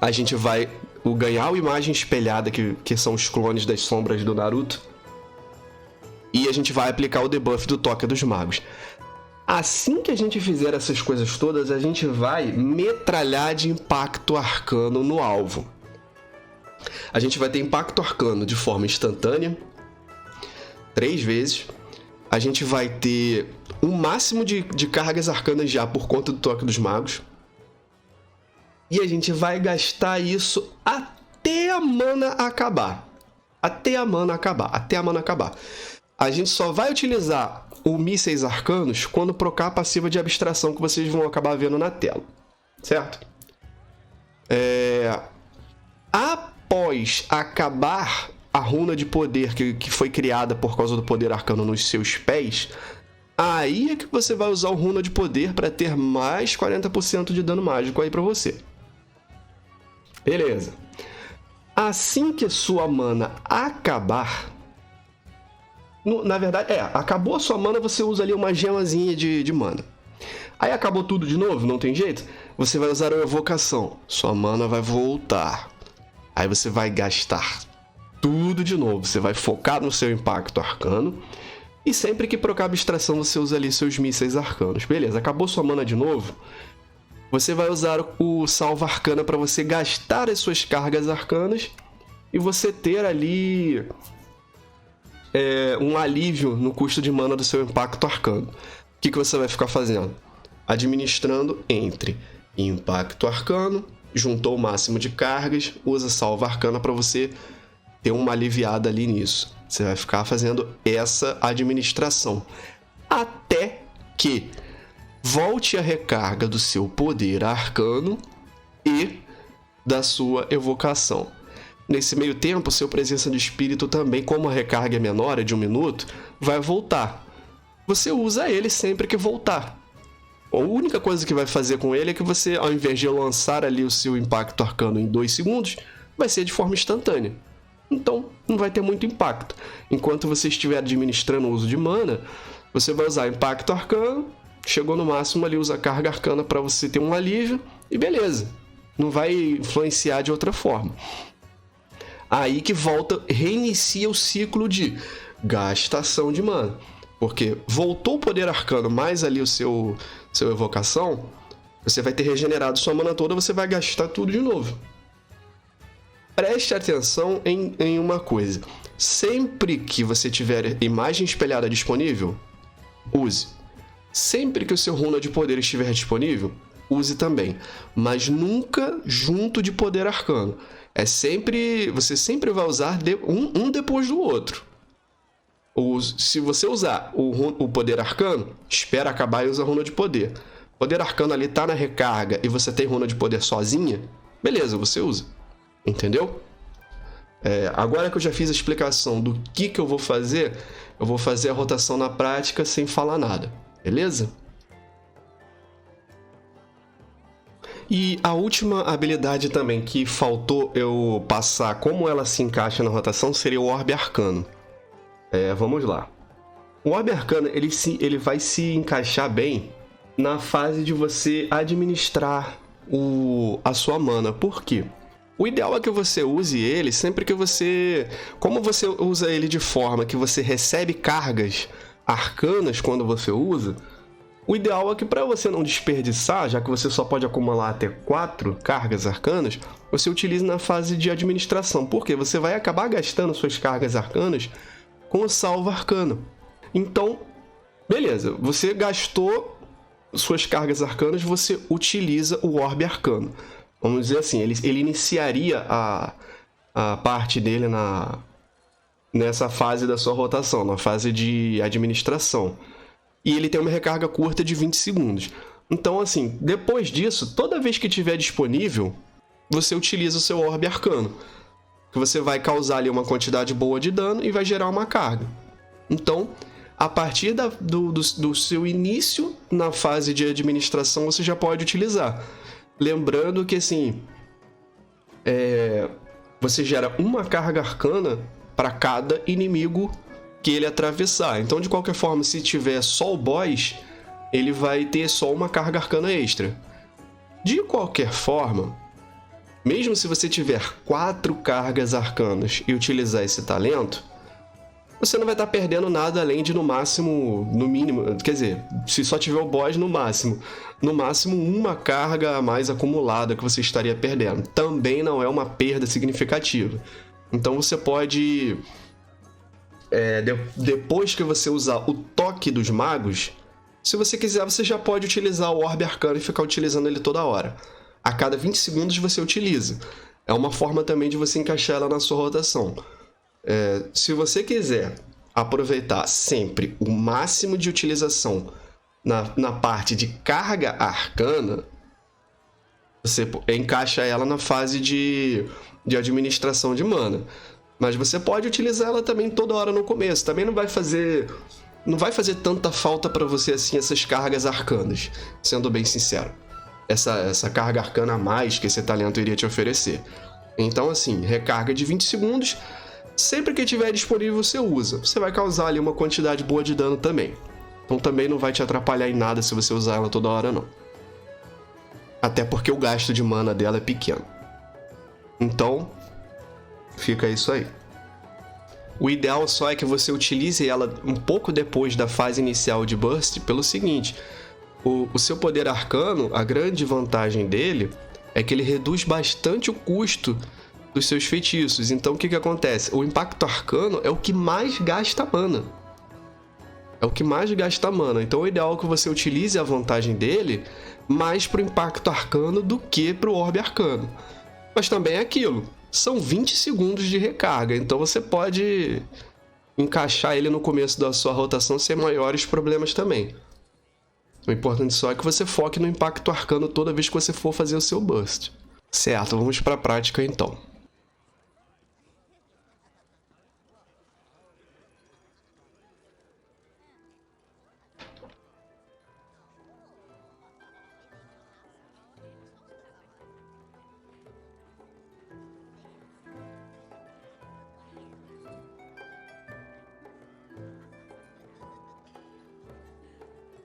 A gente vai ganhar a imagem espelhada, que são os clones das sombras do Naruto. E a gente vai aplicar o debuff do toque dos magos. Assim que a gente fizer essas coisas todas, a gente vai metralhar de impacto arcano no alvo. A gente vai ter impacto arcano de forma instantânea, 3 vezes. A gente vai ter um máximo de cargas arcanas já por conta do toque dos magos. E a gente vai gastar isso até a mana acabar. Até a mana acabar. A gente só vai utilizar o Mísseis Arcanos quando procar a passiva de abstração que vocês vão acabar vendo na tela, certo? Após acabar a runa de poder que foi criada por causa do poder arcano nos seus pés, aí é que você vai usar o runa de poder para ter mais 40% de dano mágico aí para você. Beleza. Assim que sua mana acabar... Na verdade, acabou a sua mana, você usa ali uma gemazinha de mana. Aí acabou tudo de novo, não tem jeito? Você vai usar a evocação. Sua mana vai voltar. Aí você vai gastar tudo de novo. Você vai focar no seu impacto arcano. E sempre que procar abstração, você usa ali seus mísseis arcanos. Beleza, acabou sua mana de novo. Você vai usar o salva arcana para você gastar as suas cargas arcanas. E você ter ali... um alívio no custo de mana do seu impacto arcano. O que você vai ficar fazendo? Administrando entre impacto arcano, juntou o máximo de cargas, usa salva arcana para você ter uma aliviada ali nisso. Você vai ficar fazendo essa administração até que volte a recarga do seu poder arcano e da sua evocação. Nesse meio tempo, seu presença de espírito também, como a recarga é menor, é de 1 minuto, vai voltar. Você usa ele sempre que voltar. A única coisa que vai fazer com ele é que você, ao invés de lançar ali o seu impacto arcano em 2 segundos, vai ser de forma instantânea. Então, não vai ter muito impacto. Enquanto você estiver administrando o uso de mana, você vai usar impacto arcano, chegou no máximo ali, usa carga arcana para você ter um alívio, e beleza. Não vai influenciar de outra forma. Aí que volta, reinicia o ciclo de gastação de mana. Porque voltou o poder arcano mais ali o seu evocação, você vai ter regenerado sua mana toda, você vai gastar tudo de novo. Preste atenção em uma coisa. Sempre que você tiver imagem espelhada disponível, use. Sempre que o seu runa de poder estiver disponível, use também. Mas nunca junto de poder arcano. Você sempre vai usar um depois do outro. Se você usar o poder arcano, espera acabar e usa a runa de poder. Poder arcano ali tá na recarga e você tem runa de poder sozinha, beleza, você usa. Entendeu? Agora que eu já fiz a explicação do que eu vou fazer a rotação na prática sem falar nada. Beleza? E a última habilidade também que faltou eu passar como ela se encaixa na rotação seria o Orbe Arcano. Vamos lá. O Orbe Arcano ele vai se encaixar bem na fase de você administrar a sua mana. Por quê? O ideal é que você use ele sempre que você... Como você usa ele de forma que você recebe cargas arcanas quando você usa... O ideal é que para você não desperdiçar, já que você só pode acumular até 4 cargas arcanas, você utilize na fase de administração, porque você vai acabar gastando suas cargas arcanas com o salva arcano. Então, beleza, você gastou suas cargas arcanas, você utiliza o Orbe Arcano. Vamos dizer assim, ele iniciaria a parte dele nessa fase da sua rotação, na fase de administração. E ele tem uma recarga curta de 20 segundos. Então, assim, depois disso, toda vez que tiver disponível, você utiliza o seu Orbe Arcano. Que você vai causar ali uma quantidade boa de dano e vai gerar uma carga. Então, a partir do seu início na fase de administração, você já pode utilizar. Lembrando que, assim, você gera uma carga arcana para cada inimigo que ele atravessar. Então, de qualquer forma, se tiver só o boss, ele vai ter só uma carga arcana extra. De qualquer forma, mesmo se você tiver 4 cargas arcanas e utilizar esse talento, você não vai estar perdendo nada além de, no máximo, no mínimo, quer dizer, se só tiver o boss, no máximo uma carga a mais acumulada que você estaria perdendo. Também não é uma perda significativa. Então você pode... depois que você usar o toque dos magos, se você quiser, você já pode utilizar o Orbe Arcano e ficar utilizando ele toda hora. A cada 20 segundos você utiliza. É uma forma também de você encaixar ela na sua rotação. Se você quiser aproveitar sempre o máximo de utilização na parte de carga arcana, você encaixa ela na fase de administração de mana. Mas você pode utilizar ela também toda hora no começo. Também não vai fazer tanta falta para você assim essas cargas arcanas, sendo bem sincero. Essa carga arcana a mais que esse talento iria te oferecer. Então assim, recarga de 20 segundos, sempre que tiver disponível você usa. Você vai causar ali uma quantidade boa de dano também. Então também não vai te atrapalhar em nada se você usar ela toda hora não. Até porque o gasto de mana dela é pequeno. Então, fica isso aí. O ideal só é que você utilize ela um pouco depois da fase inicial de Burst pelo seguinte. O seu poder arcano, a grande vantagem dele é que ele reduz bastante o custo dos seus feitiços. Então o que acontece? O impacto arcano é o que mais gasta mana. Então o ideal é que você utilize a vantagem dele mais pro impacto arcano do que pro orbe arcano. Mas também é aquilo, são 20 segundos de recarga, então você pode encaixar ele no começo da sua rotação sem maiores problemas também. O importante só é que você foque no impacto arcano toda vez que você for fazer o seu burst. Certo, vamos para a prática então.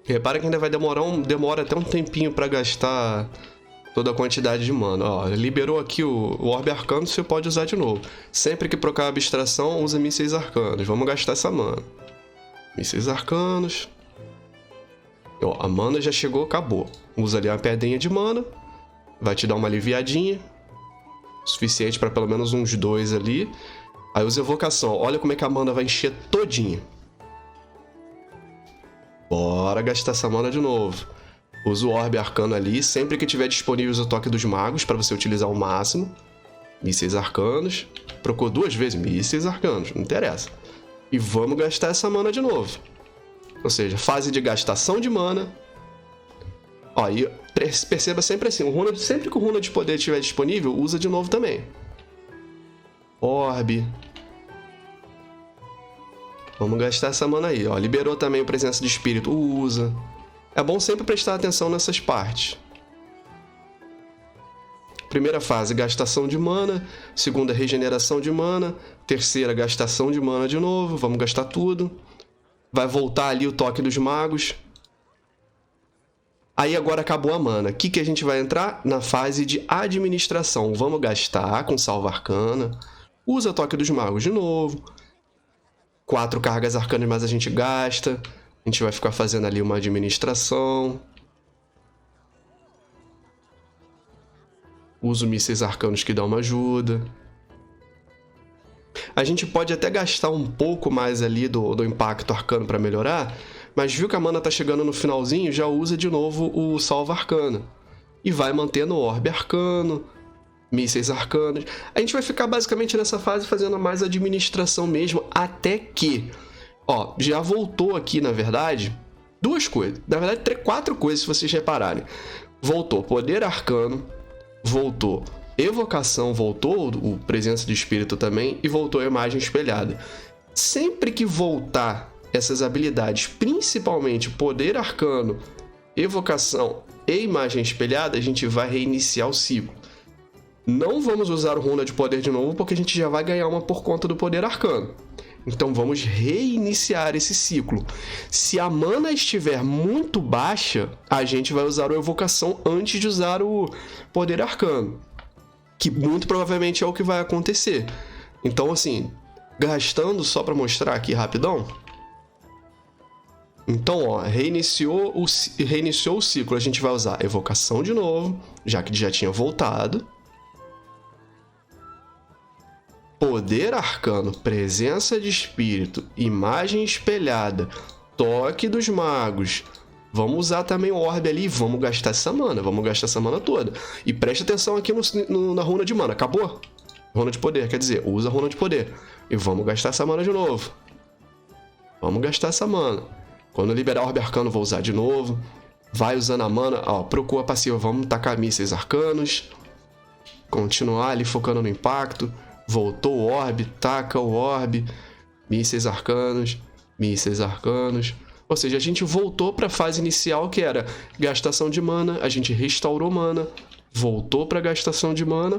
Repara que ainda vai demora até um tempinho para gastar toda a quantidade de mana. Ó, liberou aqui o orbe arcano, você pode usar de novo. Sempre que trocar a abstração, usa mísseis arcanos. Vamos gastar essa mana. Mísseis arcanos. Ó, a mana já chegou, acabou. Usa ali uma pedrinha de mana. Vai te dar uma aliviadinha. Suficiente para pelo menos uns 2 ali. Aí usa evocação. Olha como é que a mana vai encher todinha. Bora gastar essa mana de novo. Usa o orbe arcano ali. Sempre que tiver disponível o toque dos magos para você utilizar ao máximo. Mísseis arcanos. Procurou 2 vezes mísseis arcanos. Não interessa. E vamos gastar essa mana de novo. Ou seja, fase de gastação de mana. Ó, e perceba sempre assim. Sempre que o runa de poder estiver disponível, usa de novo também. Orbe. Vamos gastar essa mana aí, ó. Liberou também a presença de espírito, usa. É bom sempre prestar atenção nessas partes. Primeira fase, gastação de mana. Segunda, regeneração de mana. Terceira, gastação de mana de novo. Vamos gastar tudo. Vai voltar ali o toque dos magos. Aí agora acabou a mana. O que a gente vai entrar? Na fase de administração. Vamos gastar com salva arcana. Usa toque dos magos de novo. 4 cargas arcanas mais a gente gasta. A gente vai ficar fazendo ali uma administração. Usa mísseis arcanos que dá uma ajuda. A gente pode até gastar um pouco mais ali do impacto arcano para melhorar, mas viu que a mana tá chegando no finalzinho, já usa de novo o salva arcana. E vai mantendo o orbe arcano, mísseis arcanos. A gente vai ficar basicamente nessa fase fazendo mais administração mesmo, até que... Ó, já voltou aqui, na verdade, 2 coisas. Na verdade, 4 coisas, se vocês repararem. Voltou poder arcano, voltou evocação, voltou o presença de espírito também, e voltou a imagem espelhada. Sempre que voltar essas habilidades, principalmente poder arcano, evocação e imagem espelhada, a gente vai reiniciar o ciclo. Não vamos usar o runa de poder de novo, porque a gente já vai ganhar uma por conta do poder arcano. Então vamos reiniciar esse ciclo. Se a mana estiver muito baixa, a gente vai usar a evocação antes de usar o poder arcano, que muito provavelmente é o que vai acontecer. Então assim, gastando só para mostrar aqui rapidão. Então, ó, reiniciou o ciclo, a gente vai usar evocação de novo, já que já tinha voltado. Poder arcano, presença de espírito, imagem espelhada, toque dos magos. Vamos usar também o orbe ali e vamos gastar essa mana, toda. E preste atenção aqui na runa de mana, acabou? Runa de poder, quer dizer, usa a runa de poder. E vamos gastar essa mana de novo. Vamos gastar essa mana. Quando liberar o Orbe Arcano, vou usar de novo. Vai usando a mana. Ó, procura passiva. Vamos tacar mísseis arcanos. Continuar ali focando no impacto. Voltou o orbe, taca o orbe. Mísseis arcanos. Mísseis arcanos. Ou seja, a gente voltou para a fase inicial, que era gastação de mana. A gente restaurou mana. Voltou para gastação de mana.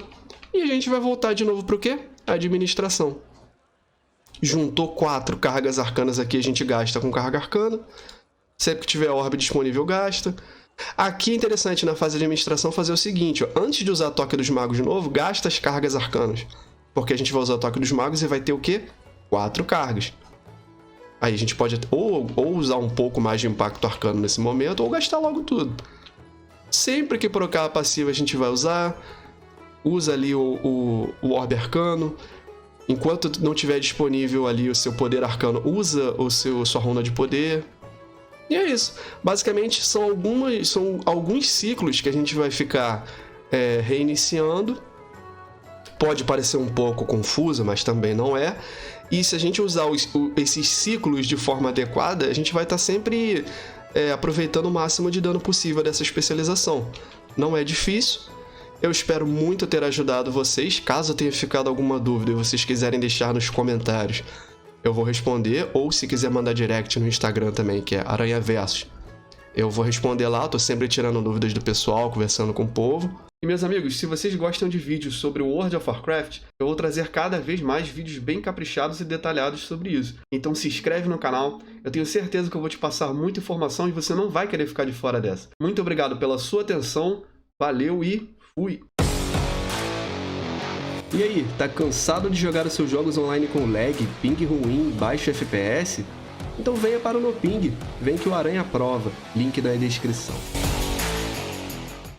E a gente vai voltar de novo para o quê? Administração. Juntou 4 cargas arcanas aqui, a gente gasta com carga arcana. Sempre que tiver orbe disponível, gasta. Aqui é interessante na fase de administração fazer o seguinte, ó, antes de usar toque dos magos de novo, gasta as cargas arcanas. Porque a gente vai usar o toque dos magos e vai ter o quê? 4 cargas. Aí a gente pode ou usar um pouco mais de impacto arcano nesse momento, ou gastar logo tudo. Sempre que por aquela passiva a gente vai usar, usa ali o orbe arcano. Enquanto não tiver disponível ali o seu poder arcano, usa sua runa de poder. E é isso. Basicamente, são alguns ciclos que a gente vai ficar reiniciando. Pode parecer um pouco confuso, mas também não é. E se a gente usar esses ciclos de forma adequada, a gente vai estar sempre aproveitando o máximo de dano possível dessa especialização. Não é difícil. Eu espero muito ter ajudado vocês. Caso tenha ficado alguma dúvida e vocês quiserem deixar nos comentários, eu vou responder. Ou se quiser mandar direct no Instagram também, que é Aranha Versus. Eu vou responder lá, tô sempre tirando dúvidas do pessoal, conversando com o povo. E meus amigos, se vocês gostam de vídeos sobre o World of Warcraft, eu vou trazer cada vez mais vídeos bem caprichados e detalhados sobre isso. Então se inscreve no canal, eu tenho certeza que eu vou te passar muita informação e você não vai querer ficar de fora dessa. Muito obrigado pela sua atenção, valeu e fui! E aí, tá cansado de jogar os seus jogos online com lag, ping ruim, baixo FPS? Então venha para o NoPing, vem que o Aranha aprova, link na descrição.